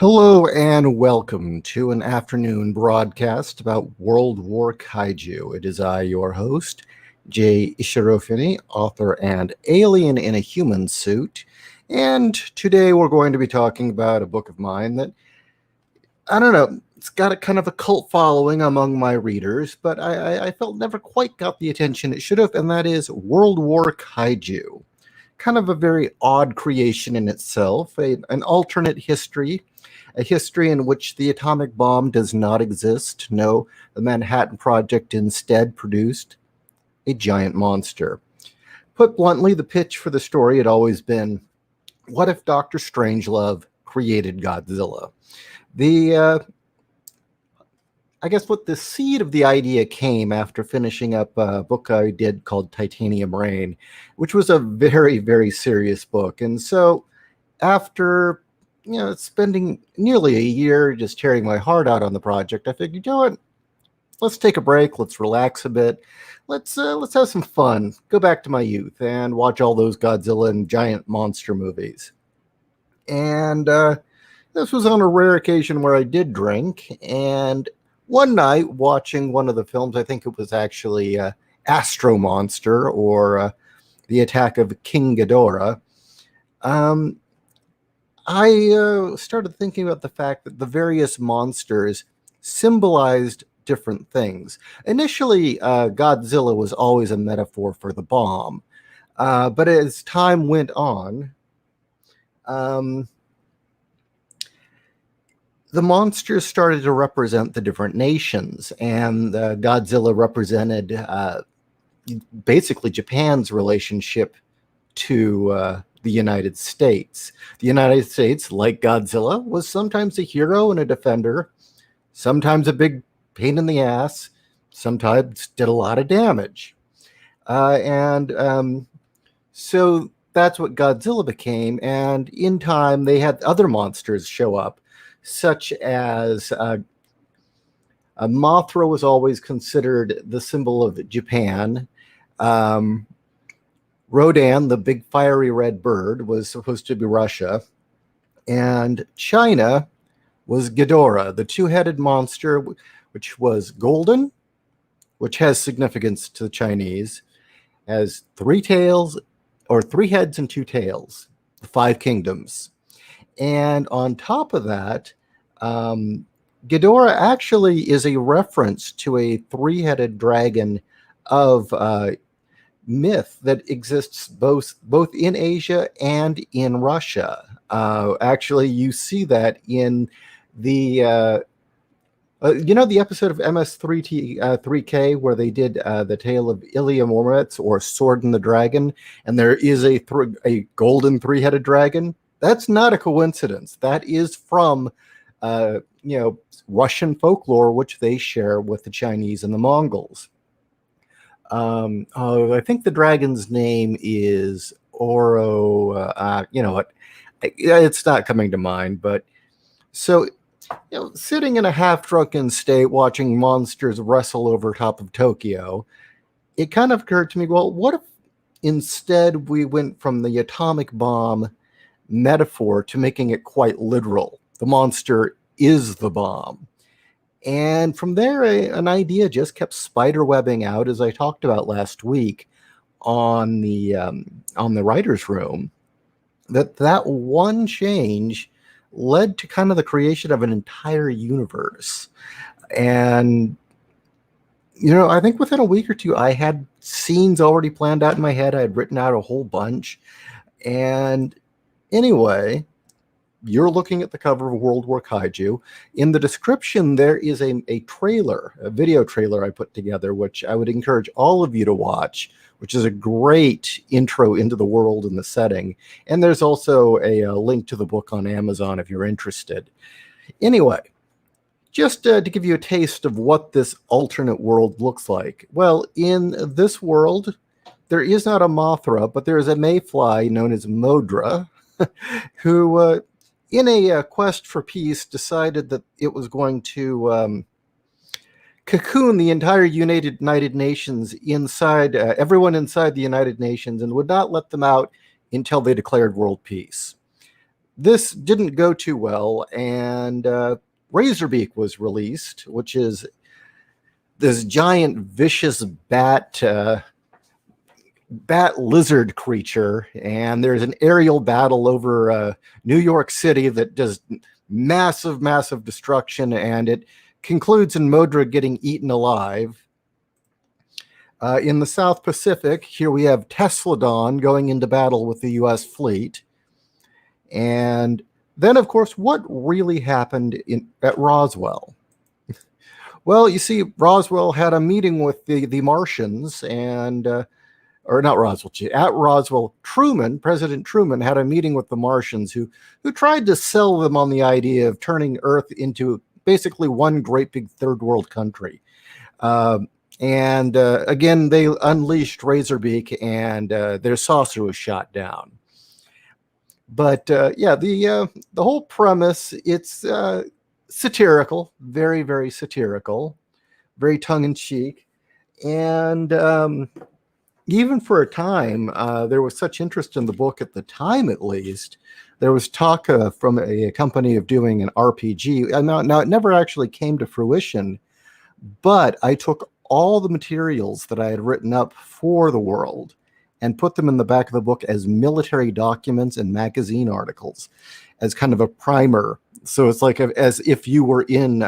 Hello and welcome to an afternoon broadcast about World War Kaiju. It is I, your host, J.Ishiro, author and alien in a human suit. And today we're going to be talking about a book of mine that, I don't know, it's got a kind of a cult following among my readers, but I felt never quite got the attention it should have, and that is World War Kaiju. Kind of a very odd creation in itself, an alternate history, a history in which the atomic bomb does not exist. No, the Manhattan Project instead produced a giant monster. Put bluntly, the pitch for the story had always been, what if Dr. Strangelove created Godzilla? I guess what the seed of the idea came after finishing up a book I did called Titanium Rain, which was a very, very serious book. And so after spending nearly a year just tearing my heart out on the project, I figured, what? Let's take a break. Let's relax a bit. Let's have some fun. Go back to my youth and watch all those Godzilla and giant monster movies. And this was on a rare occasion where I did drink. And one night, watching one of the films, I think it was actually Astro Monster or The Attack of King Ghidorah. I started thinking about the fact that the various monsters symbolized different things. Initially, Godzilla was always a metaphor for the bomb. But as time went on, the monsters started to represent the different nations, and Godzilla represented basically Japan's relationship to the United States. The United States, like Godzilla, was sometimes a hero and a defender, sometimes a big pain in the ass, sometimes did a lot of damage. So that's what Godzilla became, and in time they had other monsters show up, such as Mothra was always considered the symbol of Japan. Rodan, the big fiery red bird, was supposed to be Russia. And China was Ghidorah, the two-headed monster, which was golden, which has significance to the Chinese, has three tails, or three heads and two tails, the five kingdoms. And on top of that, Ghidorah actually is a reference to a three-headed dragon of myth that exists both in Asia and in Russia. Actually, you see that in the the episode of MS3K where they did the tale of Ilya Muromets, or Sword and the Dragon, and there is a golden three-headed dragon. That's not a coincidence. That is from Russian folklore, which they share with the Chinese and the Mongols. I think the dragon's name is Oro. It's not coming to mind. But so, sitting in a half-drunken state watching monsters wrestle over top of Tokyo, it kind of occurred to me, well, what if instead we went from the atomic bomb metaphor to making it quite literal? The monster is the bomb. And from there, an idea just kept spiderwebbing out, as I talked about last week on the writer's room. That one change led to kind of the creation of an entire universe. And I think within a week or two, I had scenes already planned out in my head. I had written out a whole bunch. And anyway, you're looking at the cover of World War Kaiju. In the description, there is a trailer, a video trailer I put together, which I would encourage all of you to watch, which is a great intro into the world and the setting. And there's also a link to the book on Amazon if you're interested. Anyway, just to give you a taste of what this alternate world looks like. Well, in this world, there is not a Mothra, but there is a mayfly known as Modra, who in a quest for peace, decided that it was going to cocoon the entire United Nations inside, everyone inside the United Nations, and would not let them out until they declared world peace. this didn't go too well, and Razorbeak was released, which is this giant vicious bat lizard creature, and there's an aerial battle over New York City that does massive destruction, and it concludes in Modra getting eaten alive. In the South Pacific, here we have Tesladon going into battle with the U.S. fleet. And then, of course, what really happened at Roswell? Well, you see, Roswell had a meeting with the Martians, and or not Roswell, at Roswell, President Truman had a meeting with the Martians who tried to sell them on the idea of turning Earth into basically one great big third world country. And again, they unleashed Razorbeak, and their saucer was shot down. But yeah, the whole premise, it's satirical, very satirical, very tongue-in-cheek. And even for a time, there was such interest in the book at the time, at least. There was talk from a company of doing an RPG. Now, it never actually came to fruition, but I took all the materials that I had written up for the world and put them in the back of the book as military documents and magazine articles as kind of a primer. So it's like as if you were in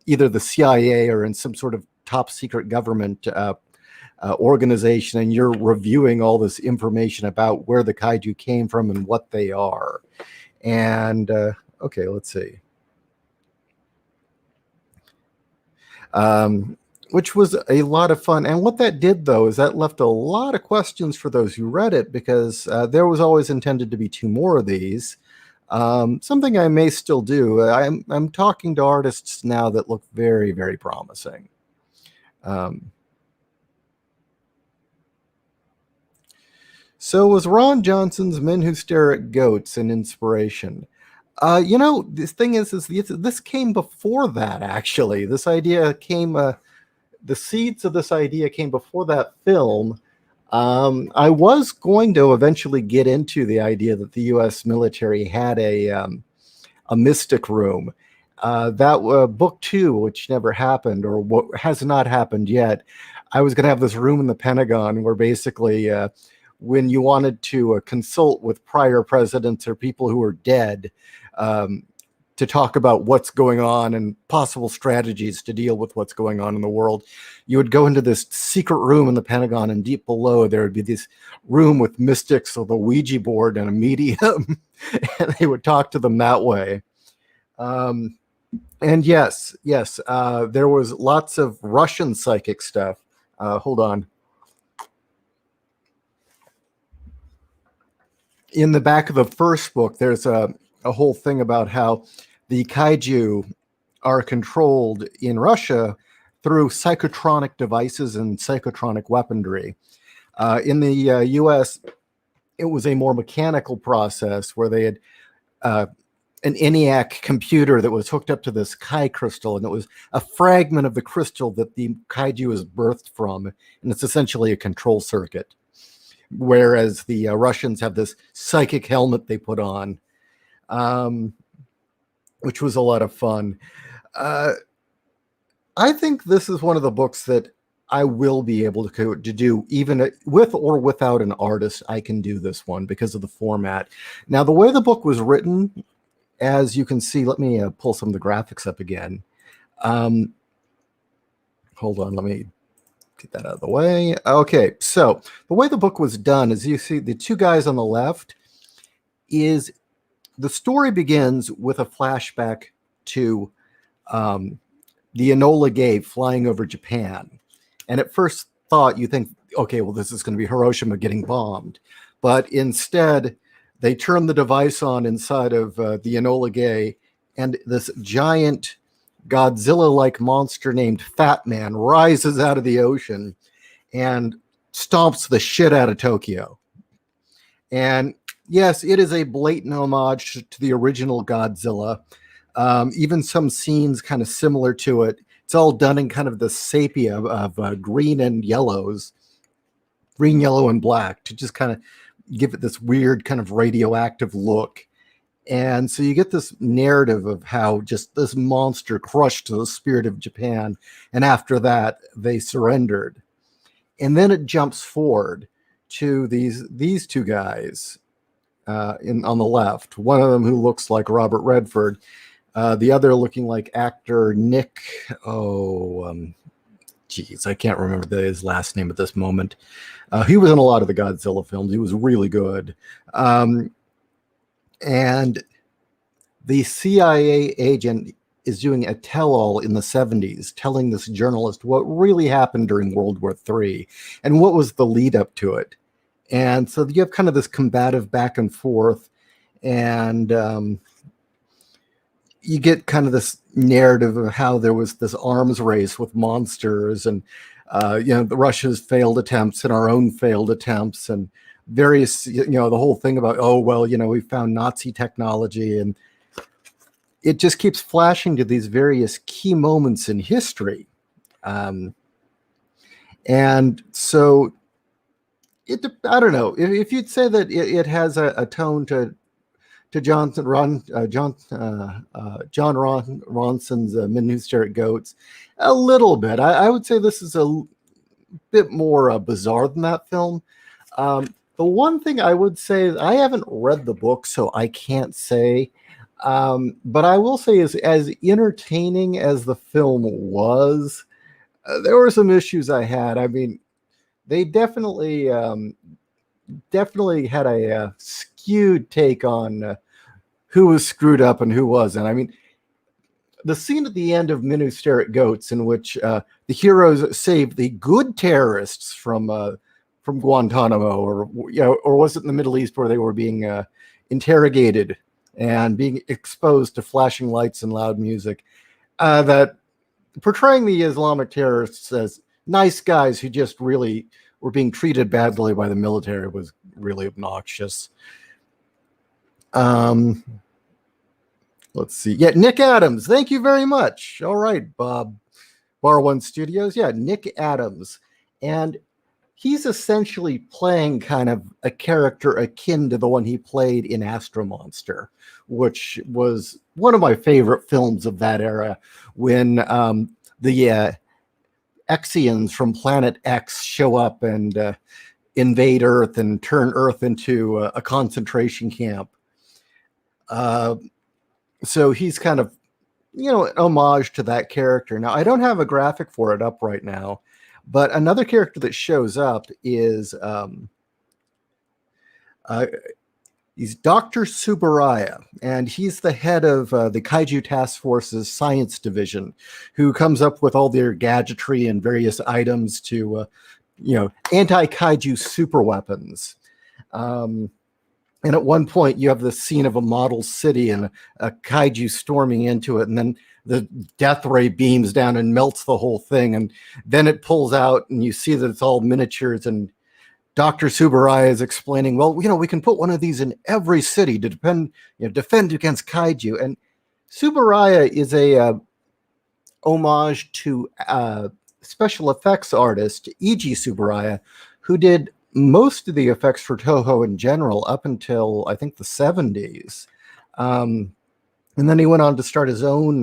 either the CIA or in some sort of top secret government organization, and you're reviewing all this information about where the kaiju came from and what they are. And okay, let's see. Which was a lot of fun. And what that did, though, is that left a lot of questions for those who read it, because there was always intended to be 2 more of these. Something I may still do. I'm talking to artists now that look very promising. So was Ron Johnson's Men Who Stare at Goats an inspiration? You know, this thing is this came before that, actually. This idea came, the seeds of this idea came before that film. I was going to eventually get into the idea that the U.S. military had a mystic room. That book 2, which never happened, or what has not happened yet, I was going to have this room in the Pentagon where basically when you wanted to consult with prior presidents or people who are dead to talk about what's going on and possible strategies to deal with what's going on in the world, you would go into this secret room in the Pentagon, and deep below there would be this room with mystics with a Ouija board and a medium, and they would talk to them that way. And yes, there was lots of Russian psychic stuff. Hold on. In the back of the first book, there's a whole thing about how the kaiju are controlled in Russia through psychotronic devices and psychotronic weaponry. In the US, it was a more mechanical process where they had an ENIAC computer that was hooked up to this Kai crystal, and it was a fragment of the crystal that the kaiju is birthed from, and it's essentially a control circuit. Whereas the Russians have this psychic helmet they put on, which was a lot of fun. I think this is one of the books that I will be able to do, even with or without an artist. I can do this one because of the format. Now, the way the book was written, as you can see, let me pull some of the graphics up again. Hold on, let me get that out of the way. Okay, so the way the book was done is, you see the 2 guys on the left, is the story begins with a flashback to the Enola Gay flying over Japan. And at first thought, you think, okay, well, this is going to be Hiroshima getting bombed. But instead, they turn the device on inside of the Enola Gay, and this giant Godzilla-like monster named Fat Man rises out of the ocean and stomps the shit out of Tokyo. And yes, it is a blatant homage to the original Godzilla. Even some scenes kind of similar to it. It's all done in kind of the sepia of green and yellows, green, yellow, and black, to just kind of give it this weird kind of radioactive look. And so you get this narrative of how just this monster crushed the spirit of Japan, and after that they surrendered. And then it jumps forward to these two guys on the left. One of them who looks like Robert Redford, the other looking like actor Nick. Geez, I can't remember his last name at this moment. He was in a lot of the Godzilla films. He was really good. And the CIA agent is doing a tell-all in the 70s, telling this journalist what really happened during World War III and what was the lead up to it. And so you have kind of this combative back and forth, and you get kind of this narrative of how there was this arms race with monsters, and the Russia's failed attempts and our own failed attempts, and various, the whole thing about, we found Nazi technology, and it just keeps flashing to these various key moments in history. And so I don't know if you'd say that it has a tone to John Ronson's Men Who Stare at Goats, a little bit. I would say this is a bit more bizarre than that film. The one thing I would say, I haven't read the book, so I can't say. But I will say, is as entertaining as the film was, there were some issues I had. I mean, they definitely had a skewed take on who was screwed up and who wasn't. I mean, the scene at the end of Men Who Stare at Goats, in which the heroes saved the good terrorists from Guantanamo, or was it in the Middle East where they were being interrogated and being exposed to flashing lights and loud music, that portraying the Islamic terrorists as nice guys who just really were being treated badly by the military was really obnoxious. Let's see. Yeah, Nick Adams. Thank you very much. All right, Bob. Bar One Studios. Yeah, Nick Adams. And he's essentially playing kind of a character akin to the one he played in Astro Monster, which was one of my favorite films of that era, when the Exians from Planet X show up and invade Earth and turn Earth into a concentration camp. So he's kind of, an homage to that character. Now, I don't have a graphic for it up right now, but another character that shows up is he's Dr. Subaraya, and he's the head of the Kaiju Task Force's science division, who comes up with all their gadgetry and various items to, anti-kaiju super weapons. And at one point, you have the scene of a model city and a kaiju storming into it, and then the death ray beams down and melts the whole thing, and then it pulls out, and you see that it's all miniatures, and Dr. Subaraya is explaining, well, we can put one of these in every city to defend against kaiju. And Subaraya is a homage to special effects artist E.G. Subaraya, who did most of the effects for Toho in general up until, I think, the 70s. And then he went on to start his own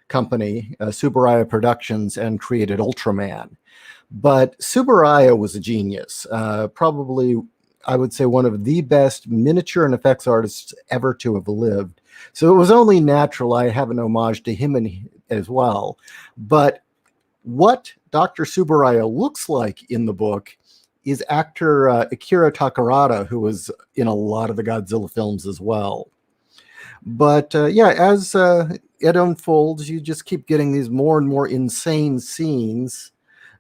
company, Subaraya Productions, and created Ultraman. But Subaraya was a genius, probably, I would say, one of the best miniature and effects artists ever to have lived. So it was only natural I have an homage to him as well. But what Dr. Subaraya looks like in the book is actor Akira Takarada, who was in a lot of the Godzilla films as well. But as it unfolds, you just keep getting these more and more insane scenes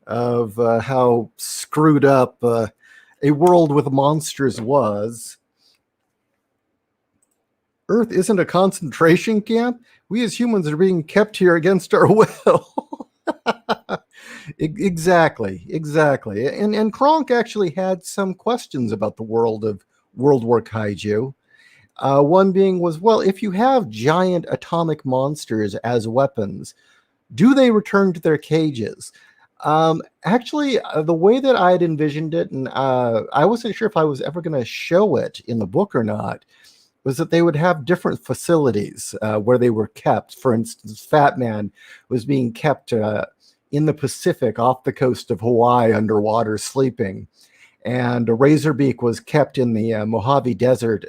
of how screwed up a world with monsters was. Earth isn't a concentration camp. We as humans are being kept here against our will. Exactly. And Kronk actually had some questions about the world of World War Kaiju. One being was, well, if you have giant atomic monsters as weapons, do they return to their cages? Actually, the way that I had envisioned it, and I wasn't sure if I was ever going to show it in the book or not, was that they would have different facilities where they were kept. For instance, Fat Man was being kept in the Pacific off the coast of Hawaii underwater sleeping. And Razorbeak was kept in the Mojave Desert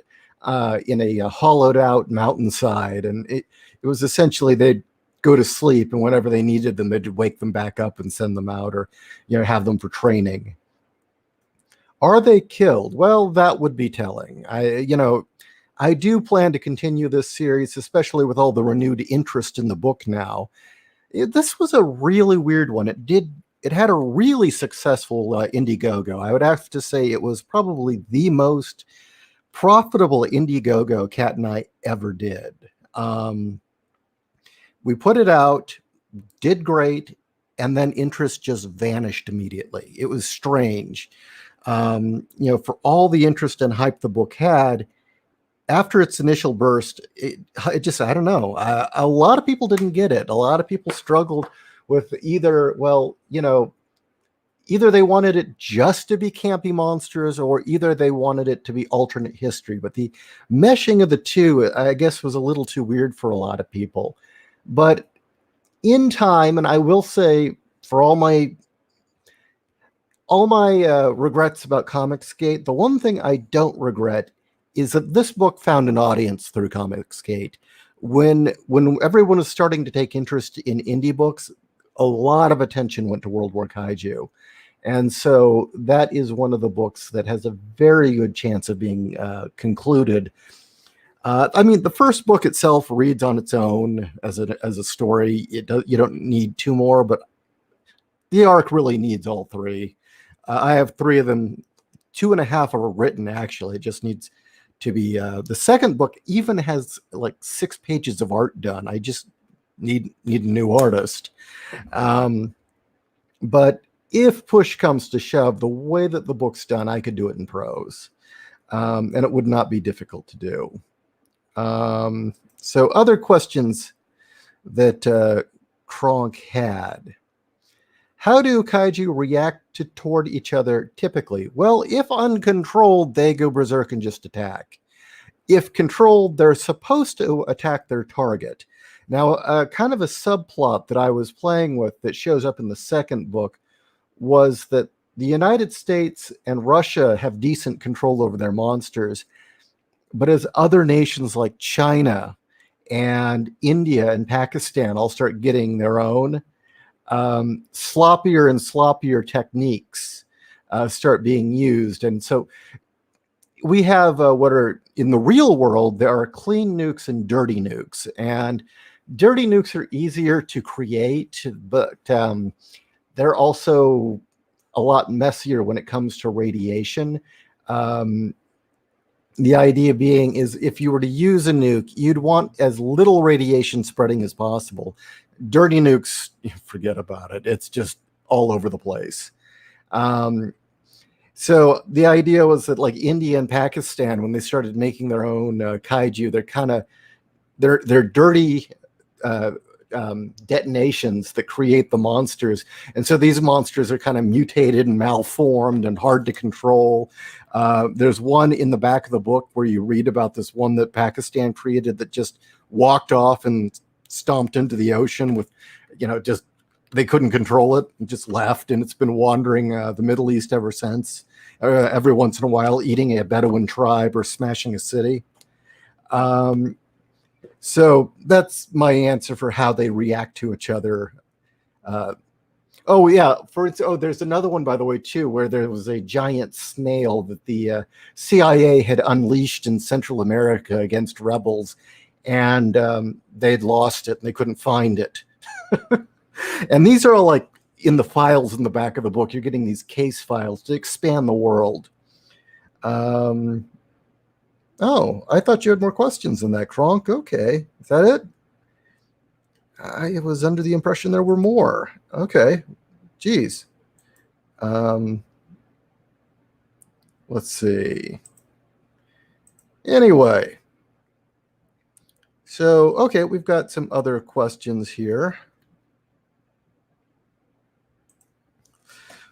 in a hollowed out mountainside. And it was essentially they'd go to sleep, and whenever they needed them, they'd wake them back up and send them out, or have them for training. Are they killed? Well, that would be telling. I do plan to continue this series, especially with all the renewed interest in the book now. This was a really weird one. It had a really successful Indiegogo. I would have to say it was probably the most profitable Indiegogo Kat and I ever did. We put it out, did great, and then interest just vanished immediately. It was strange. For all the interest and hype the book had, after its initial burst, it just, I don't know. A lot of people didn't get it. A lot of people struggled with either they wanted it just to be campy monsters, or either they wanted it to be alternate history. But the meshing of the two, I guess, was a little too weird for a lot of people. But in time, and I will say, for all my regrets about Comicsgate, the one thing I don't regret is that this book found an audience through Comicsgate. When everyone was starting to take interest in indie books, a lot of attention went to World War Kaiju. And so that is one of the books that has a very good chance of being concluded. The first book itself reads on its own as a story. You don't need two more, but the arc really needs all three. I have three of them. 2.5 are written, actually. It just needs to be. The second book even has like 6 pages of art done. I just need a new artist. But if push comes to shove, the way that the book's done, I could do it in prose. And it would not be difficult to do. So other questions that Kronk had. How do kaiju react toward each other typically? Well, if uncontrolled, they go berserk and just attack. If controlled, they're supposed to attack their target. Now, kind of a subplot that I was playing with that shows up in the second book was that the United States and Russia have decent control over their monsters, but as other nations like China and India and Pakistan all start getting their own, sloppier and sloppier techniques start being used. And so we have what are, in the real world, there are clean nukes and dirty nukes. And dirty nukes are easier to create, but they're also a lot messier when it comes to radiation. The idea being is if you were to use a nuke, you'd want as little radiation spreading as possible. Dirty nukes, forget about it. It's just all over the place. So the idea was that, like, India and Pakistan, when they started making their own kaiju, they're dirty detonations that create the monsters. And so these monsters are kind of mutated and malformed and hard to control. There's one in the back of the book where you read about this one that Pakistan created that just walked off and stomped into the ocean with, just they couldn't control it and just left. And it's been wandering the Middle East ever since, every once in a while eating a Bedouin tribe or smashing a city. So that's my answer for how they react to each other. There's another one, by the way, too, where there was a giant snail that the CIA had unleashed in Central America against rebels, and they'd lost it and they couldn't find it. And these are all like in the files in the back of the book. You're getting these case files to expand the world. Oh, I thought you had more questions than that, Kronk. Okay. Is that it? I was under the impression there were more. Okay. Geez. Let's see. Anyway. So, okay, we've got some other questions here.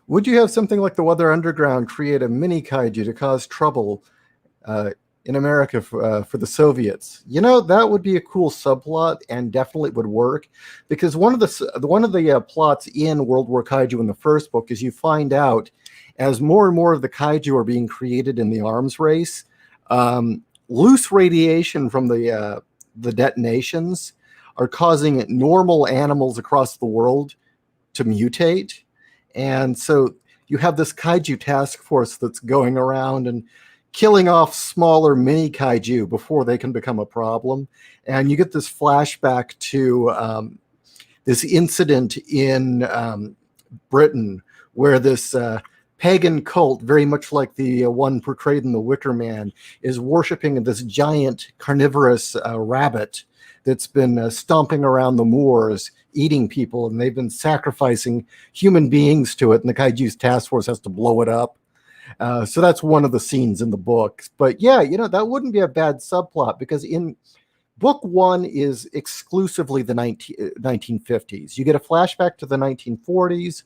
Would you have something like the Weather Underground create a mini kaiju to cause trouble in America for the Soviets. You know, that would be a cool subplot and definitely would work, because one of the plots in World War Kaiju in the first book is you find out as more and more of the kaiju are being created in the arms race, loose radiation from the detonations are causing normal animals across the world to mutate. And so you have this kaiju task force that's going around and killing off smaller mini kaiju before they can become a problem. And you get this flashback to this incident in Britain where this pagan cult, very much like the one portrayed in The Wicker Man, is worshiping this giant carnivorous rabbit that's been stomping around the moors, eating people, and they've been sacrificing human beings to it, and the Kaiju's task force has to blow it up. So that's one of the scenes in the book. But yeah, you know, that wouldn't be a bad subplot, because in book one is exclusively the 1950s. You get a flashback to the 1940s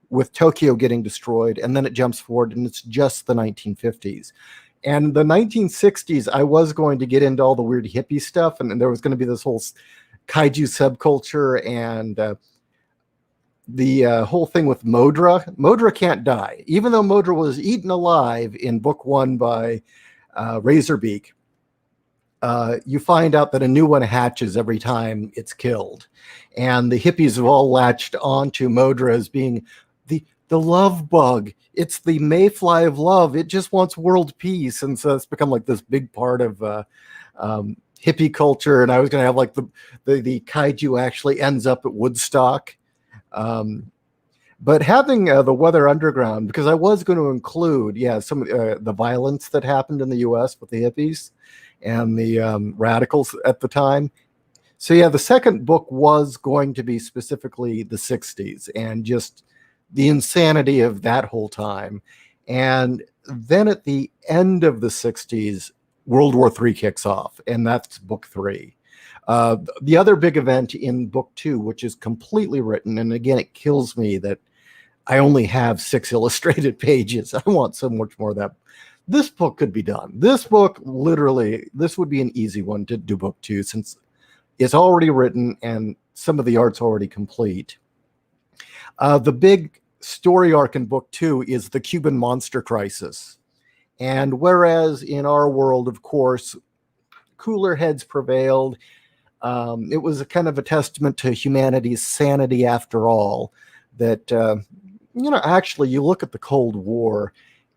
with Tokyo getting destroyed, and then it jumps forward and it's just the 1950s. And the 1960s, I was going to get into all the weird hippie stuff, and there was going to be this whole kaiju subculture, and the whole thing with Modra. Modra can't die. Even though Modra was eaten alive in book one by Razorbeak, you find out that a new one hatches every time it's killed. And the hippies have all latched onto Modra as being the love bug. It's the mayfly of love. It just wants world peace. And so it's become like this big part of hippie culture. And I was going to have like the kaiju actually ends up at Woodstock. But having the Weather Underground, because I was going to include, some of the violence that happened in the U.S. with the hippies and the radicals at the time. So yeah, the second book was going to be specifically the 60s and just the insanity of that whole time. And then at the end of the 60s, World War III kicks off, and that's book 3. The other big event in book 2, which is completely written, and again, it kills me that I only have 6 illustrated pages. I want so much more of that. This book could be done. This book, literally, this would be an easy one to do book 2, since it's already written and some of the art's already complete. The big story arc in book 2 is the Cuban monster crisis. And whereas in our world, of course, cooler heads prevailed, it was a kind of a testament to humanity's sanity after all, that, actually you look at the Cold War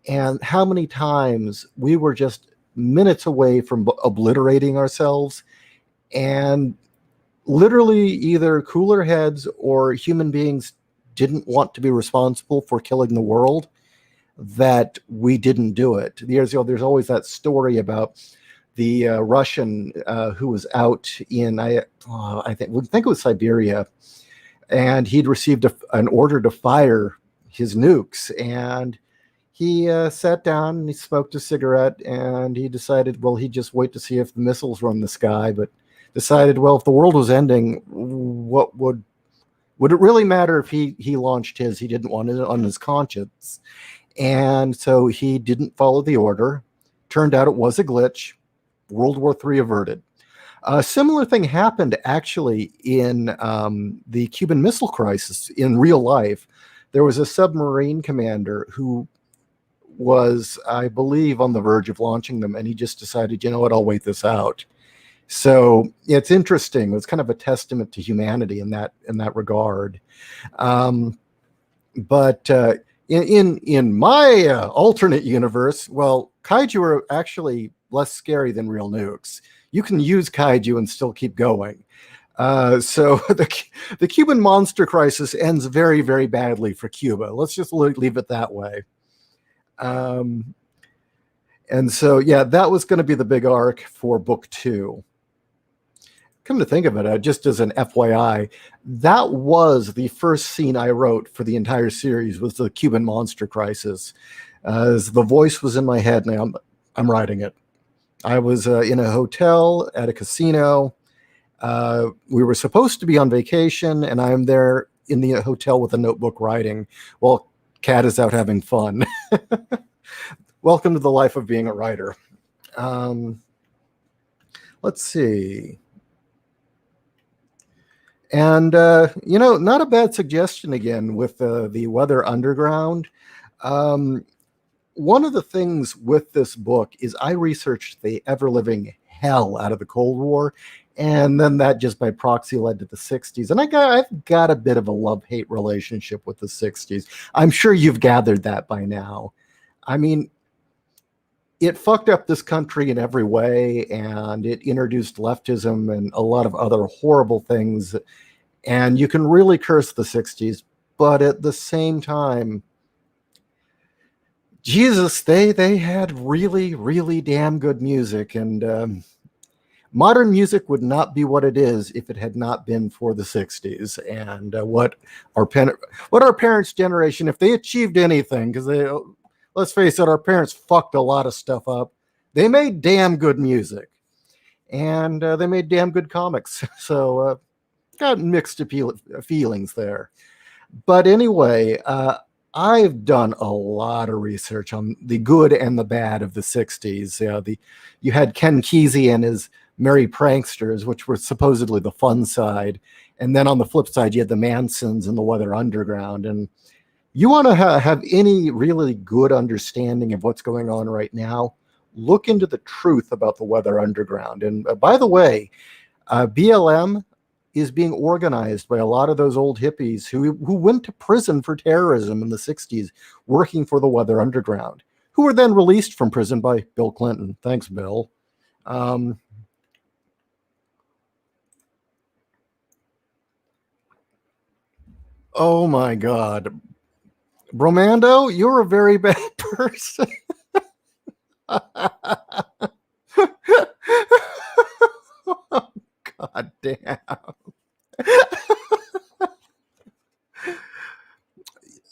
and how many times we were just minutes away from obliterating ourselves, and literally either cooler heads or human beings didn't want to be responsible for killing the world, that we didn't do it. There's always that story about the Russian who was out in, I think it was Siberia, and he'd received an order to fire his nukes, and he sat down and he smoked a cigarette, and he decided, well, he'd just wait to see if the missiles were in the sky, but decided, well, if the world was ending, what would it really matter if he launched his? He didn't want it on his conscience. And so he didn't follow the order. Turned out it was a glitch. World War III averted. A similar thing happened actually in the Cuban Missile Crisis in real life. There was a submarine commander who was, I believe, on the verge of launching them, and he just decided, you know what, I'll wait this out. So it's interesting. It's kind of a testament to humanity in that regard. But in my alternate universe, well, kaiju are actually less scary than real nukes. You can use kaiju and still keep going. So the Cuban monster crisis ends very, very badly for Cuba. Let's just leave it that way. And so, yeah, that was going to be the big arc for book 2. Come to think of it, just as an FYI, that was the first scene I wrote for the entire series, was the Cuban monster crisis. As the voice was in my head, and I'm writing it. I was in a hotel at a casino. We were supposed to be on vacation, and I'm there in the hotel with a notebook writing while Kat is out having fun. Welcome to the life of being a writer. Um, let's see. And, not a bad suggestion again with the Weather Underground. Um, One of the things with this book is I researched the ever living hell out of the Cold War. And then that just by proxy led to the 60s. And I've got a bit of a love hate relationship with the 60s. I'm sure you've gathered that by now. I mean, it fucked up this country in every way, and it introduced leftism and a lot of other horrible things. And you can really curse the 60s, but at the same time, Jesus, they had really, really damn good music. And modern music would not be what it is if it had not been for the 60s. And what our parents' generation, if they achieved anything, because let's face it, our parents fucked a lot of stuff up. They made damn good music, and they made damn good comics. So got mixed feelings there. But anyway, I've done a lot of research on the good and the bad of the 60s. You had Ken Kesey and his Merry Pranksters, which were supposedly the fun side. And then on the flip side, you had the Mansons and the Weather Underground. And you want to have any really good understanding of what's going on right now, look into the truth about the Weather Underground. And by the way, BLM is being organized by a lot of those old hippies who went to prison for terrorism in the 60s, working for the Weather Underground, who were then released from prison by Bill Clinton. Thanks, Bill. Oh my God. Bromando, you're a very bad person. God damn.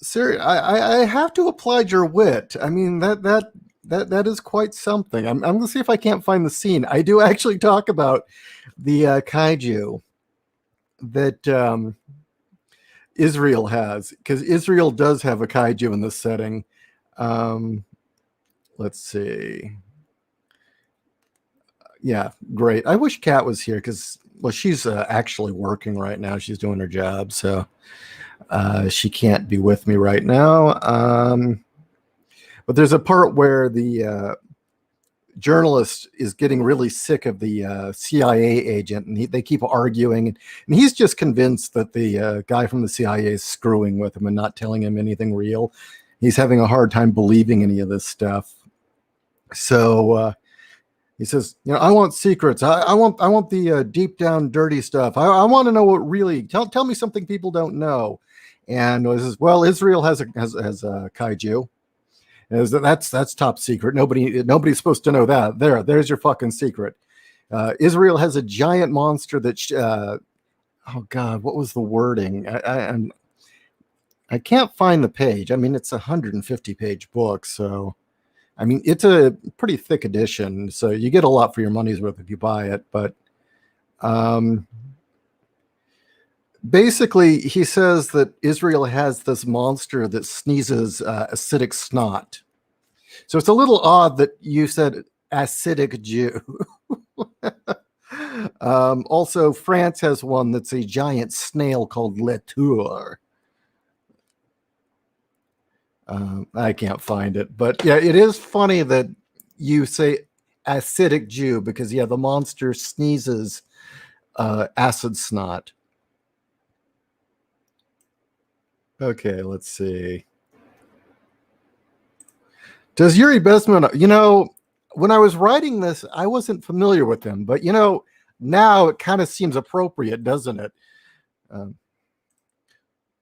Sir, I have to applaud your wit. I mean, that is quite something. I'm going to see if I can't find the scene. I do actually talk about the kaiju that Israel has, because Israel does have a kaiju in this setting. Let's see. Yeah, great. I wish Kat was here because, well, she's actually working right now. She's doing her job, so she can't be with me right now. But there's a part where the journalist is getting really sick of the CIA agent, and they keep arguing, and he's just convinced that the guy from the CIA is screwing with him and not telling him anything real. He's having a hard time believing any of this stuff. So he says, I want secrets. I want the deep down dirty stuff. I want to know what really. Tell me something people don't know. And he says, well, Israel has a kaiju. That's top secret. Nobody's supposed to know that. There's your fucking secret. Israel has a giant monster that. Oh God, what was the wording? I can't find the page. I mean, it's a 150-page book, so. I mean, it's a pretty thick edition, so you get a lot for your money's worth if you buy it. But basically, he says that Israel has this monster that sneezes acidic snot. So it's a little odd that you said acidic Jew. Also, France has one that's a giant snail called Le Tour. I can't find it, but yeah, it is funny that you say acidic Jew because the monster sneezes acid snot. Okay, let's see. Does Yuri Bezmenov, when I was writing this, I wasn't familiar with him, but now it kind of seems appropriate, doesn't it?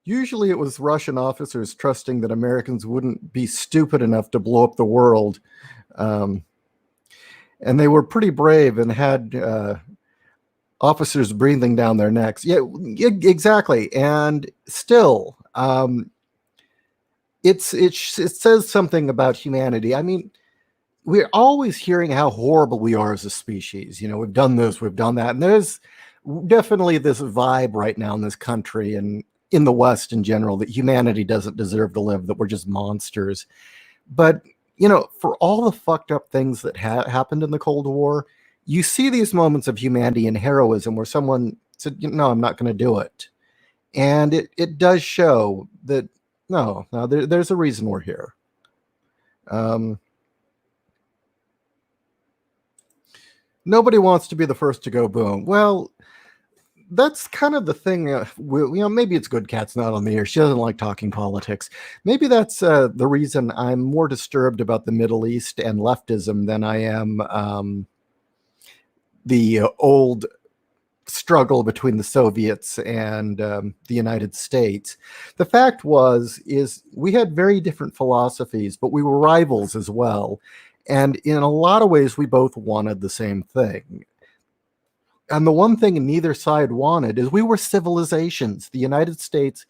Usually it was Russian officers trusting that Americans wouldn't be stupid enough to blow up the world. And they were pretty brave and had officers breathing down their necks. Yeah, exactly. And still, it says something about humanity. I mean, we're always hearing how horrible we are as a species. We've done this, we've done that. And there's definitely this vibe right now in this country and in the West in general that humanity doesn't deserve to live, that we're just monsters. But for all the fucked up things that happened in the Cold War, you see these moments of humanity and heroism where someone said, no, I'm not going to do it. And it does show that, no, there's a reason we're here. Nobody wants to be the first to go boom. Well, that's kind of the thing. Maybe it's good cat's not on the air. She doesn't like talking politics. Maybe that's the reason I'm more disturbed about the Middle East and leftism than I am the old struggle between the Soviets and the United States. The fact is we had very different philosophies, but we were rivals as well. And in a lot of ways, we both wanted the same thing. And the one thing neither side wanted is we were civilizations. The United States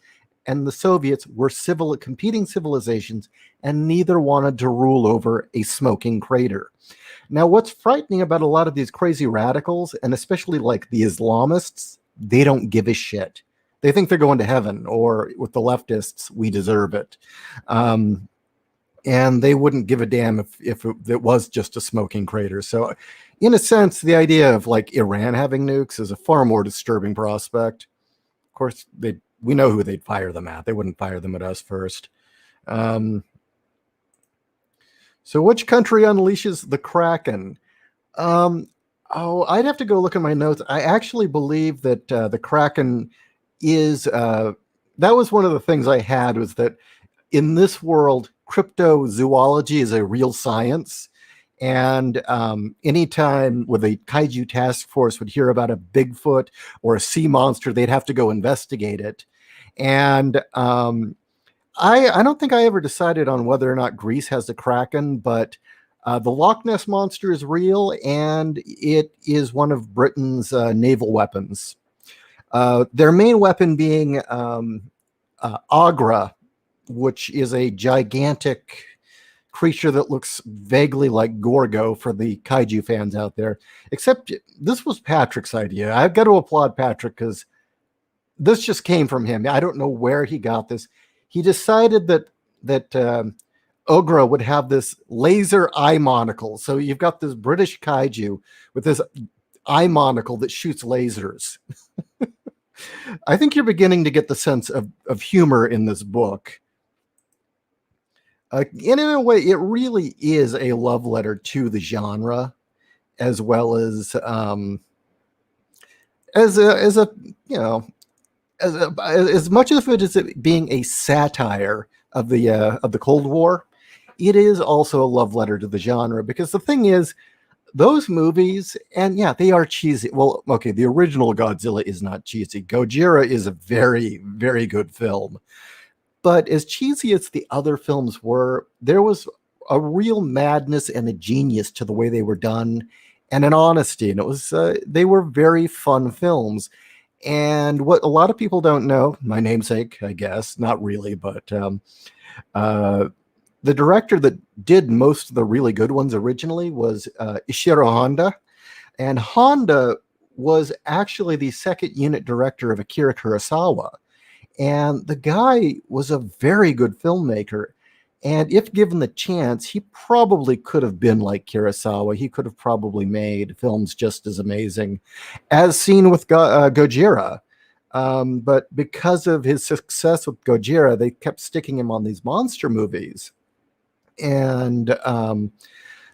and the Soviets were competing civilizations, and neither wanted to rule over a smoking crater. Now, what's frightening about a lot of these crazy radicals, and especially like the Islamists, they don't give a shit. They think they're going to heaven, or with the leftists, we deserve it. And they wouldn't give a damn if it was just a smoking crater. So in a sense, the idea of like Iran having nukes is a far more disturbing prospect. Of course, we know who they'd fire them at. They wouldn't fire them at us first. So which country unleashes the Kraken? I'd have to go look at my notes. I actually believe that the Kraken is... that was one of the things I had, was that in this world, cryptozoology is a real science. And anytime with a kaiju task force would hear about a Bigfoot or a sea monster, they'd have to go investigate it. And I don't think I ever decided on whether or not Greece has the Kraken, but the Loch Ness Monster is real, and it is one of Britain's naval weapons. Their main weapon being Agra, which is a gigantic creature that looks vaguely like Gorgo for the kaiju fans out there. Except this was Patrick's idea. I've got to applaud Patrick because this just came from him. I don't know where he got this. He decided that Ogra would have this laser eye monocle. So you've got this British kaiju with this eye monocle that shoots lasers. I think you're beginning to get the sense of humor in this book. In a way, it really is a love letter to the genre, as well as as much of it as it being a satire of the Cold War. It is also a love letter to the genre, because the thing is, those movies, and yeah, they are cheesy. Well, okay, the original Godzilla is not cheesy. Gojira is a very, very good film. But as cheesy as the other films were, there was a real madness and a genius to the way they were done, and an honesty. And it was they were very fun films. And what a lot of people don't know, my namesake, I guess, not really, but the director that did most of the really good ones originally was Ishiro Honda. And Honda was actually the second unit director of Akira Kurosawa. And the guy was a very good filmmaker. And if given the chance, he probably could have been like Kurosawa. He could have probably made films just as amazing, as seen with Gojira. But because of his success with Gojira, they kept sticking him on these monster movies. And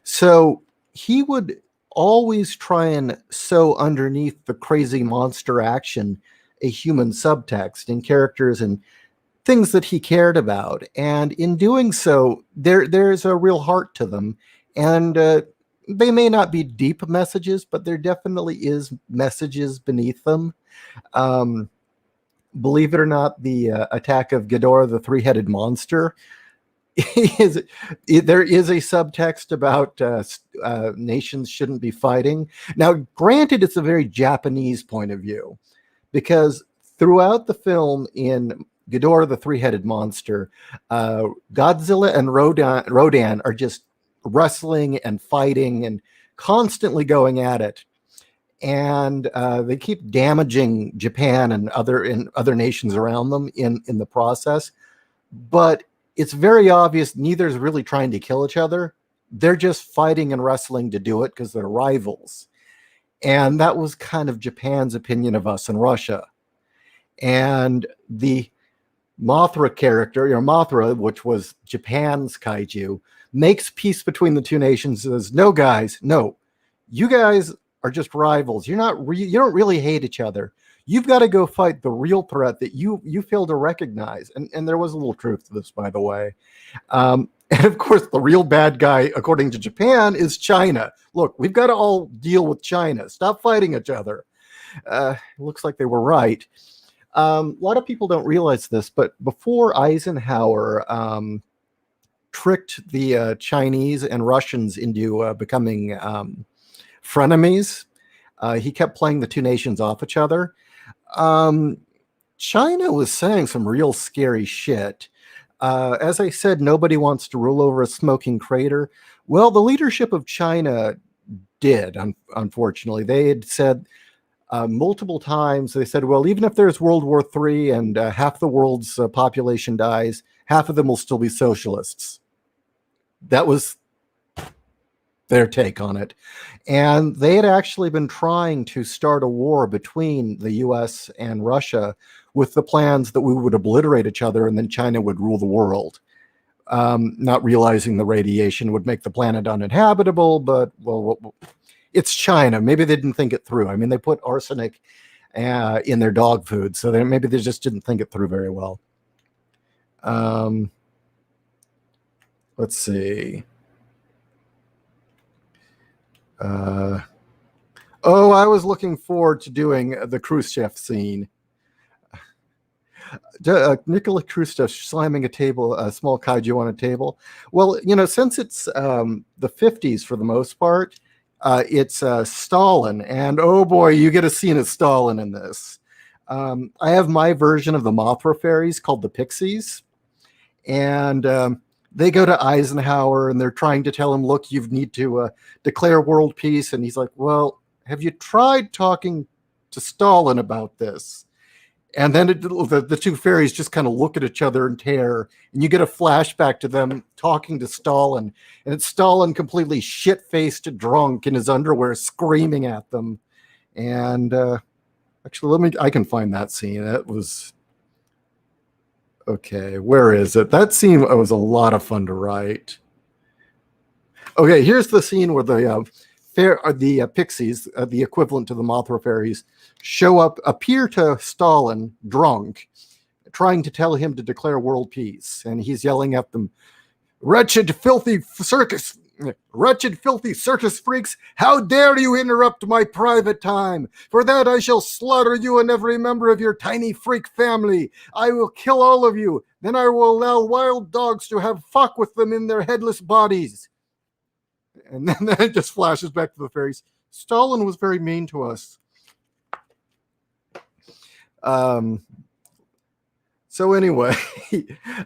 so he would always try and sew underneath the crazy monster action a human subtext and characters and things that he cared about. And in doing so, there's a real heart to them. And they may not be deep messages, but there definitely is messages beneath them. Believe it or not, the attack of Ghidorah, the three-headed monster, there is a subtext about nations shouldn't be fighting. Now, granted, it's a very Japanese point of view, because throughout the film in Ghidorah, the three-headed monster, Godzilla and Rodan are just wrestling and fighting and constantly going at it. And they keep damaging Japan and other nations around them in the process. But it's very obvious neither's really trying to kill each other. They're just fighting and wrestling to do it because they're rivals. And that was kind of Japan's opinion of us in Russia. And the Mothra character, Mothra, which was Japan's kaiju, makes peace between the two nations. Says, "No, guys, no, you guys are just rivals. You don't really hate each other. You've got to go fight the real threat that you fail to recognize." And there was a little truth to this, by the way. And of course, the real bad guy, according to Japan, is China. Look, we've got to all deal with China. Stop fighting each other. It looks like they were right. A lot of people don't realize this, but before Eisenhower tricked the Chinese and Russians into becoming frenemies, he kept playing the two nations off each other. China was saying some real scary shit. As I said, nobody wants to rule over a smoking crater. Well, the leadership of China did, unfortunately. They had said multiple times, they said, well, even if there's World War III and half the world's population dies, half of them will still be socialists. That was their take on it. And they had actually been trying to start a war between the US and Russia with the plans that we would obliterate each other and then China would rule the world. Not realizing the radiation would make the planet uninhabitable, but, well, it's China. Maybe they didn't think it through. I mean, they put arsenic in their dog food, so maybe they just didn't think it through very well. Let's see. I was looking forward to doing the Khrushchev scene. Nikola Khrushchev slamming a small kaiju on a table. Well, since it's the 50s for the most part, it's Stalin, and oh boy, you get a scene of Stalin in this. I have my version of the Mothra fairies called the Pixies, and they go to Eisenhower and they're trying to tell him, look, you need to declare world peace. And he's like, well, have you tried talking to Stalin about this? And then the two fairies just kind of look at each other in terror, and you get a flashback to them talking to Stalin, and it's Stalin completely shit-faced, drunk in his underwear, screaming at them. And actually, I can find that scene. That was okay. Where is it? That scene was a lot of fun to write. Okay, here's the scene where the Pixies, the equivalent to the Mothra fairies, appear to Stalin drunk, trying to tell him to declare world peace. And he's yelling at them, wretched, filthy circus freaks, how dare you interrupt my private time? For that I shall slaughter you and every member of your tiny freak family. I will kill all of you. Then I will allow wild dogs to have fuck with them in their headless bodies. And then it just flashes back to the fairies. Stalin was very mean to us. So anyway,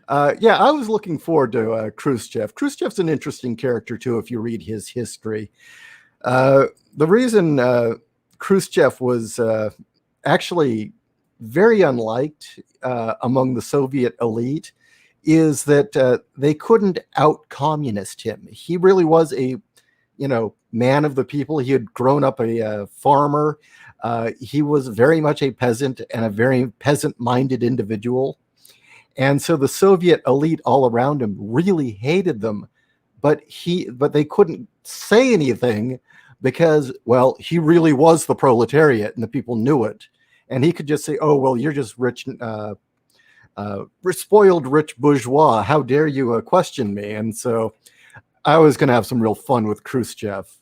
I was looking forward to Khrushchev. Khrushchev's an interesting character too, if you read his history. The reason Khrushchev was actually very unliked among the Soviet elite is that they couldn't out-communist him. He really was a, man of the people. He had grown up a farmer. He was very much a peasant and a very peasant-minded individual. And so the Soviet elite all around him really hated them, but they couldn't say anything because, well, he really was the proletariat and the people knew it. And he could just say, oh, well, you're just rich, spoiled rich bourgeois. How dare you question me? And so I was going to have some real fun with Khrushchev.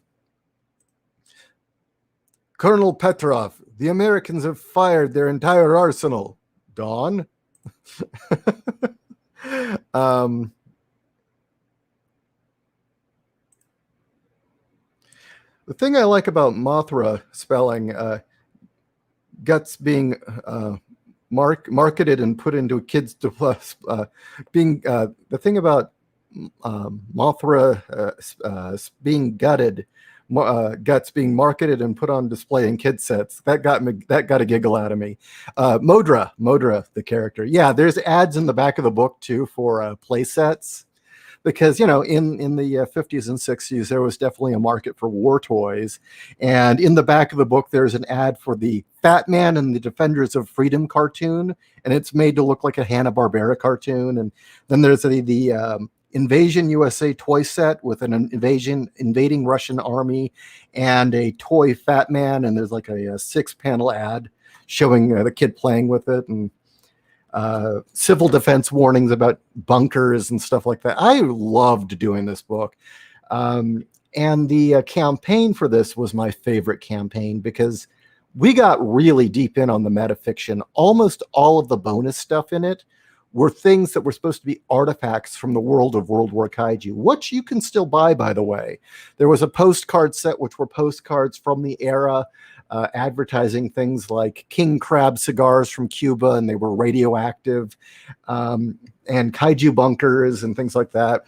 Colonel Petrov, the Americans have fired their entire arsenal. Dawn? The thing I like about Mothra spelling, guts being marketed and put into kids to plus, the thing about Mothra being gutted, guts being marketed and put on display in kid sets. That got a giggle out of me. Modra, the character. Yeah, there's ads in the back of the book too for play sets, because in the 50s and 60s there was definitely a market for war toys, and in the back of the book there's an ad for the Fat Man and the Defenders of Freedom cartoon, and it's made to look like a Hanna-Barbera cartoon. And then there's the Invasion USA toy set with an invading Russian army and a toy Fat Man, and there's like a 6-panel ad showing the kid playing with it, and civil defense warnings about bunkers and stuff like that. I loved doing this book. And the campaign for this was my favorite campaign because we got really deep in on the metafiction. Almost all of the bonus stuff in it were things that were supposed to be artifacts from the world of World War Kaiju, which you can still buy, by the way. There was a postcard set, which were postcards from the era, advertising things like King Crab cigars from Cuba, and they were radioactive, and kaiju bunkers and things like that.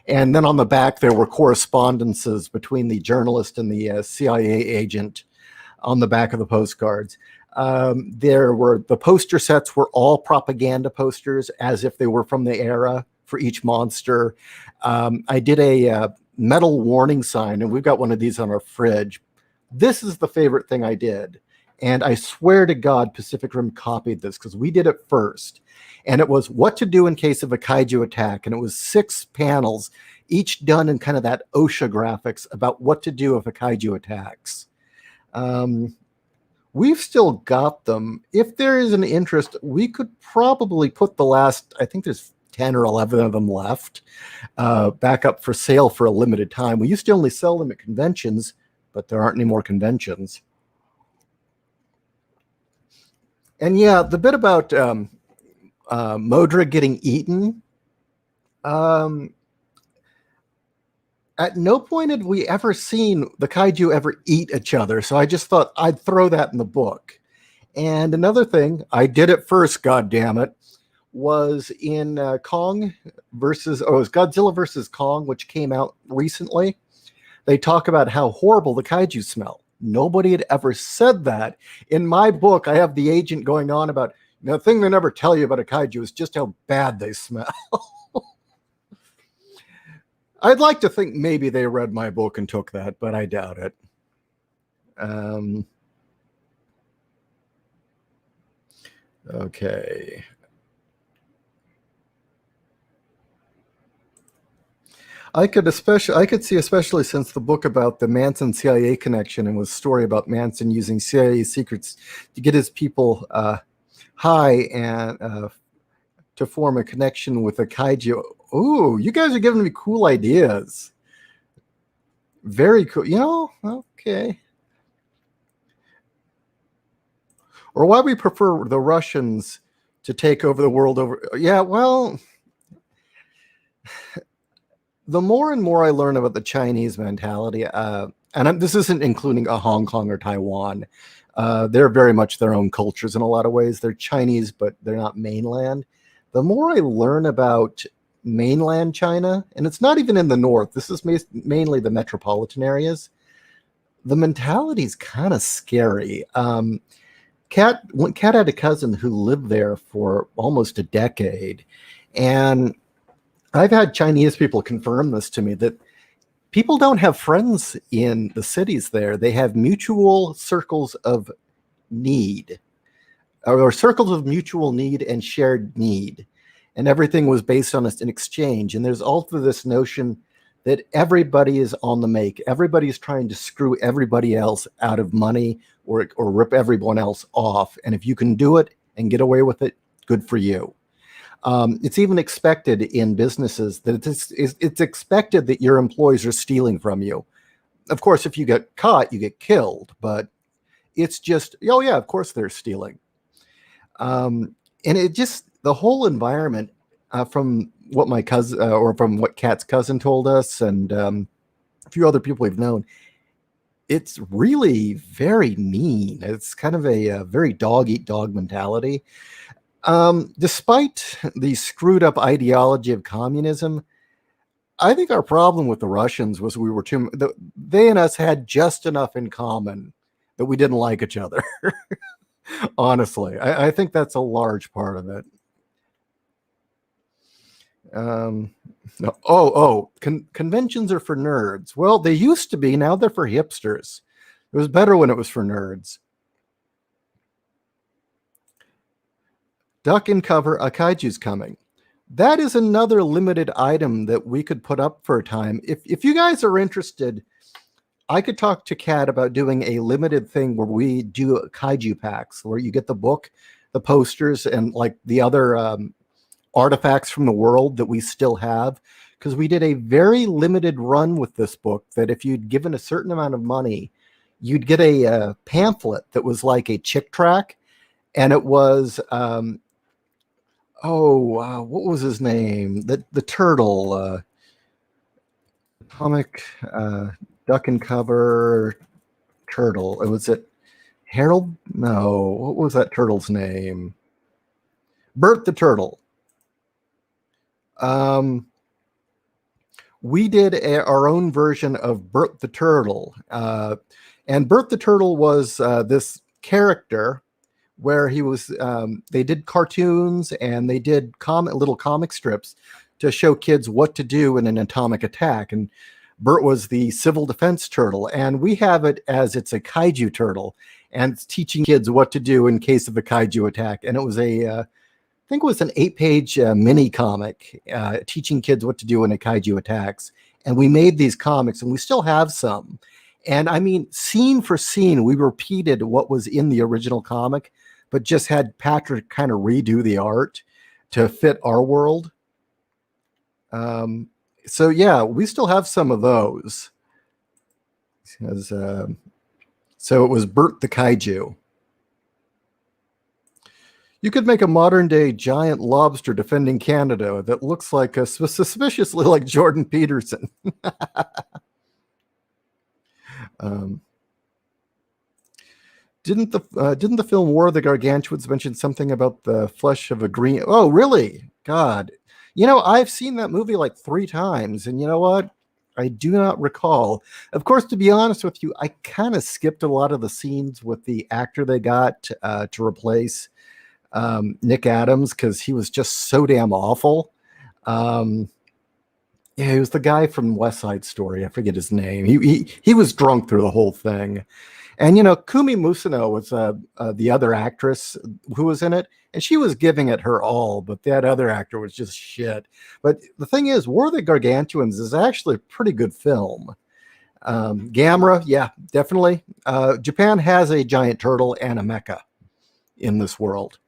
And then on the back, there were correspondences between the journalist and the CIA agent on the back of the postcards. There were the poster sets were all propaganda posters, as if they were from the era for each monster. I did a metal warning sign, and we've got one of these on our fridge. This is the favorite thing I did. And I swear to God, Pacific Rim copied this because we did it first. And it was what to do in case of a kaiju attack. And it was 6 panels, each done in kind of that OSHA graphics about what to do if a kaiju attacks. We've still got them. If there is an interest, we could probably put the last, I think there's 10 or 11 of them left, back up for sale for a limited time. We used to only sell them at conventions, but there aren't any more conventions. And yeah, the bit about Modra getting eaten, at no point had we ever seen the kaiju ever eat each other, so I just thought I'd throw that in the book. And another thing, I did it first, goddammit, was in it was Godzilla versus Kong, which came out recently. They talk about how horrible the kaiju smell. Nobody had ever said that. In my book, I have the agent going on about, the thing they never tell you about a kaiju is just how bad they smell. I'd like to think maybe they read my book and took that, but I doubt it. Okay. I could see, especially since the book about the Manson CIA connection and was a story about Manson using CIA secrets to get his people high and to form a connection with a kaiju. Ooh, you guys are giving me cool ideas. Very cool. Okay. Or why we prefer the Russians to take over the world over. Yeah, well, the more and more I learn about the Chinese mentality, and this isn't including Hong Kong or Taiwan, they're very much their own cultures in a lot of ways. They're Chinese, but they're not mainland. The more I learn about mainland China, and it's not even in the north, this is mainly the metropolitan areas, the mentality is kind of scary. Kat had a cousin who lived there for almost a decade, and I've had Chinese people confirm this to me, that people don't have friends in the cities there. They have mutual circles of need, or circles of mutual need and shared need. And everything was based on an exchange. And there's also this notion that everybody is on the make. Everybody's trying to screw everybody else out of money or rip everyone else off. And if you can do it and get away with it, good for you. It's even expected in businesses that it's expected that your employees are stealing from you. Of course, if you get caught, you get killed. But it's just, oh yeah, of course they're stealing. And it just, the whole environment, from what my cousin, or from what Kat's cousin told us, and a few other people we've known, it's really very mean. It's kind of a very dog-eat-dog mentality. Despite the screwed up ideology of communism, I think our problem with the Russians was we were they and us had just enough in common that we didn't like each other. Honestly, I think that's a large part of it. No. Conventions are for nerds. Well, they used to be. Now they're for hipsters. It was better when it was for nerds. Duck and cover, a kaiju's coming. That is another limited item that we could put up for a time. If you guys are interested, I could talk to Kat about doing a limited thing where we do kaiju packs, where you get the book, the posters, and like the other artifacts from the world that we still have. Because we did a very limited run with this book that if you'd given a certain amount of money, you'd get a pamphlet that was like a chick track. And it was, what was his name? The turtle, comic, duck and cover turtle. Was it Harold? No, what was that turtle's name? Bert the Turtle. We did our own version of Bert the Turtle. And Bert the Turtle was this character where he was, they did cartoons and they did little comic strips to show kids what to do in an atomic attack. And Bert was the civil defense turtle. And we have it as it's a kaiju turtle and it's teaching kids what to do in case of a kaiju attack. And it was I think it was an 8-page mini comic teaching kids what to do when a kaiju attacks. And we made these comics and we still have some. And I mean, scene for scene, we repeated what was in the original comic, but just had Patrick kind of redo the art to fit our world. So yeah, we still have some of those. So it was Bert the Kaiju. You could make a modern day giant lobster defending Canada that looks like suspiciously like Jordan Peterson. Didn't the film War of the Gargantuans mention something about the flesh of a green? Oh, really? God, I've seen that movie like 3 times, and you know what? I do not recall. Of course, to be honest with you, I kind of skipped a lot of the scenes with the actor they got to replace Nick Adams because he was just so damn awful. Yeah, he was the guy from West Side Story. I forget his name. He was drunk through the whole thing. And Kumi Musano was the other actress who was in it, and she was giving it her all, but that other actor was just shit. But the thing is, War of the Gargantuans is actually a pretty good film. Gamera, yeah, definitely. Japan has a giant turtle and a mecha in this world.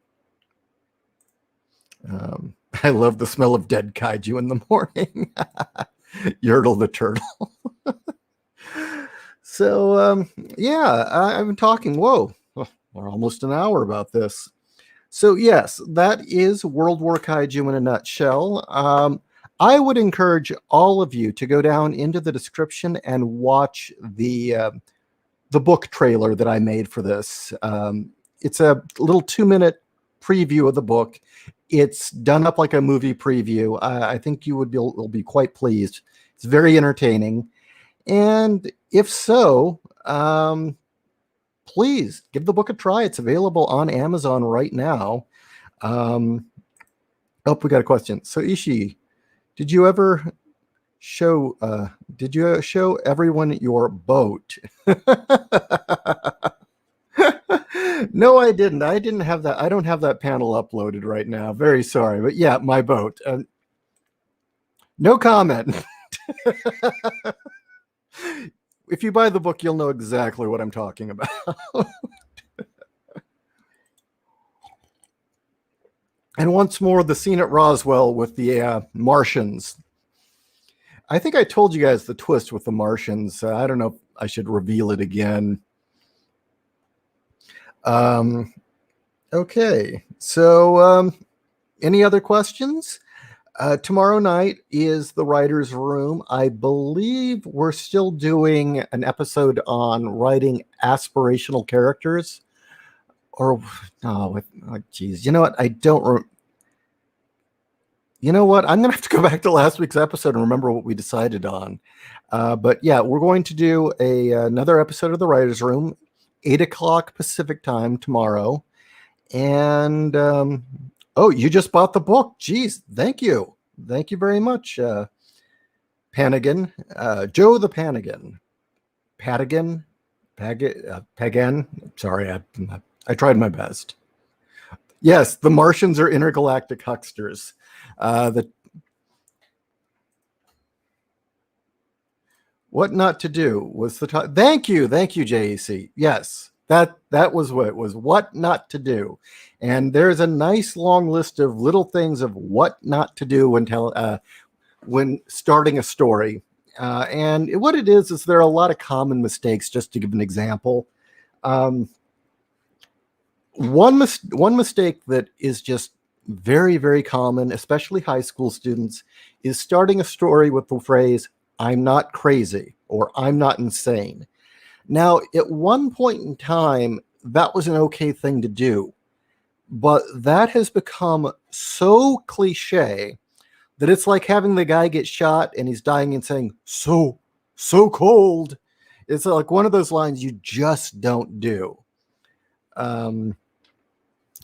I love the smell of dead kaiju in the morning. Yertle the turtle. So, yeah, I've been talking. Whoa, we're almost an hour about this. So, yes, that is World War Kaiju in a nutshell. I would encourage all of you to go down into the description and watch the book trailer that I made for this. It's a little 2-minute preview of the book. It's done up like a movie preview. I think you will be quite pleased. It's very entertaining. And if so, please give the book a try. It's available on Amazon right now. We got a question. So Ishii, did you show everyone your boat? No, I didn't. I didn't have that. I don't have that panel uploaded right now. Very sorry. But yeah, my boat. No comment. If you buy the book, you'll know exactly what I'm talking about. And once more, the scene at Roswell with the Martians. I think I told you guys the twist with the Martians. I don't know if I should reveal it again. Okay, so any other questions? Tomorrow night is the writer's room. I believe we're still doing an episode on writing aspirational characters. Or, no, geez, you know what? I don't. You know what? I'm going to have to go back to last week's episode and remember what we decided on. But yeah, we're going to do another episode of The Writer's Room, 8 o'clock Pacific time tomorrow. And oh, you just bought the book. Jeez, thank you. Thank you very much, Panigan. Joe the Panigan. Padigan? Pagan? Sorry, I tried my best. Yes, the Martians are intergalactic hucksters. What not to do was the top. Thank you, JEC. Yes, that was what it was. What not to do, and there's a nice long list of little things of what not to do when starting a story. And what it is there are a lot of common mistakes. Just to give an example, one mistake that is just very, very common, especially high school students, is starting a story with the phrase, "I'm not crazy," or "I'm not insane." Now, at one point in time, that was an okay thing to do, but that has become so cliche that it's like having the guy get shot and he's dying and saying, so cold. It's like one of those lines you just don't do.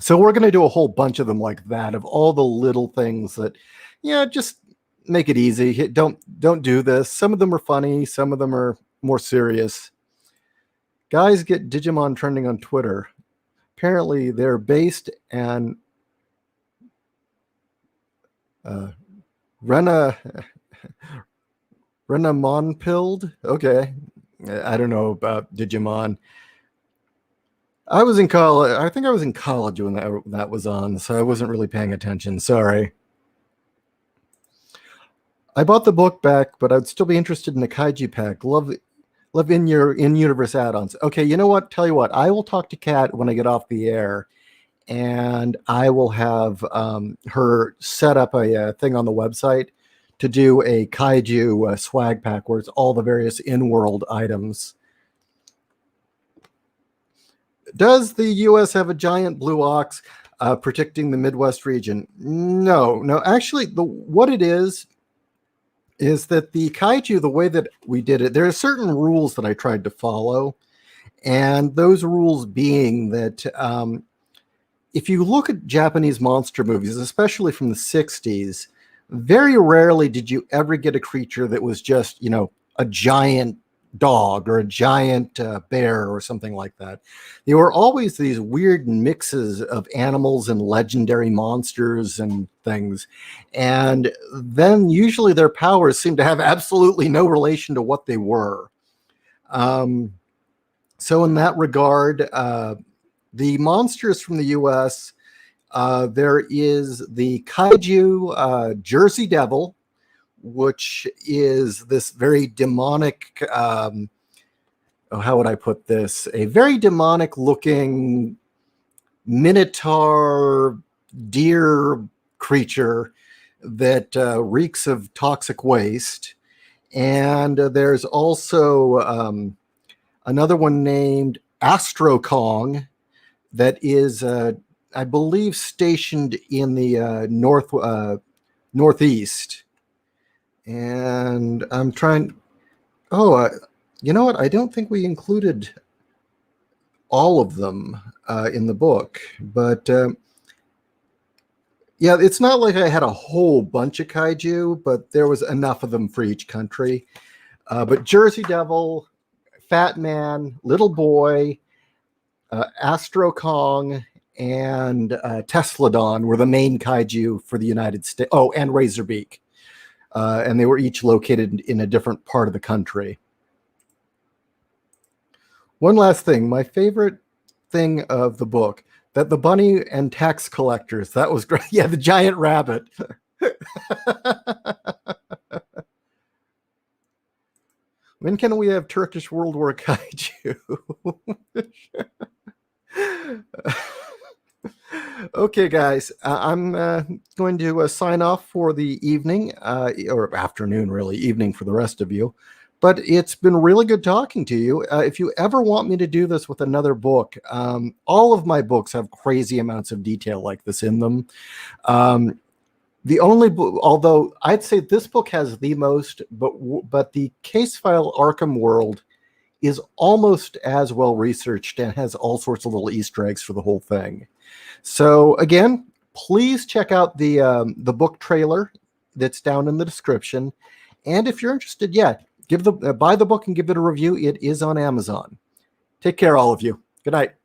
So we're going to do a whole bunch of them like that, of all the little things that, just make it easy. Don't do this. Some of them are funny. Some of them are more serious. Guys get Digimon trending on Twitter. Apparently they're based and Renamonpilled. Okay. I don't know about Digimon. I was in college. I think I was in college when that was on, so I wasn't really paying attention. Sorry. I bought the book back, but I'd still be interested in the Kaiju pack. Love in-universe add-ons. Okay, you know what? Tell you what. I will talk to Kat when I get off the air, and I will have her set up a thing on the website to do a Kaiju swag pack where it's all the various in-world items. Does the U.S. have a giant blue ox protecting the Midwest region? No. Actually, what it is that the Kaiju, the way that we did it, there are certain rules that I tried to follow. And those rules being that if you look at Japanese monster movies, especially from the 60s, very rarely did you ever get a creature that was just, a giant dog or a giant bear or something like that. There were always these weird mixes of animals and legendary monsters and things. And then usually their powers seemed to have absolutely no relation to what they were. So in that regard, the monsters from the US, there is the Kaiju Jersey Devil, which is this very demonic, how would I put this? A very demonic looking minotaur deer creature that reeks of toxic waste. And there's also another one named Astro Kong that is, I believe, stationed in the northeast. And I'm trying. Oh, you know what? I don't think we included all of them in the book. But yeah, it's not like I had a whole bunch of kaiju, but there was enough of them for each country. But Jersey Devil, Fat Man, Little Boy, Astro Kong, and Tesladon were the main kaiju for the United States. Oh, and Razorbeak. And they were each located in a different part of the country. One last thing, my favorite thing of the book, that the bunny and tax collectors, that was great. Yeah, the giant rabbit. When can we have Turkish World War Kaiju? Okay, guys, I'm going to sign off for the evening, or afternoon, really, evening for the rest of you. But it's been really good talking to you. If you ever want me to do this with another book, all of my books have crazy amounts of detail like this in them. The only book, although I'd say this book has the most, but the case file Arkham World is almost as well researched and has all sorts of little Easter eggs for the whole thing. So again, please check out the book trailer that's down in the description. And if you're interested, yeah, buy the book and give it a review. It is on Amazon. Take care, all of you. Good night.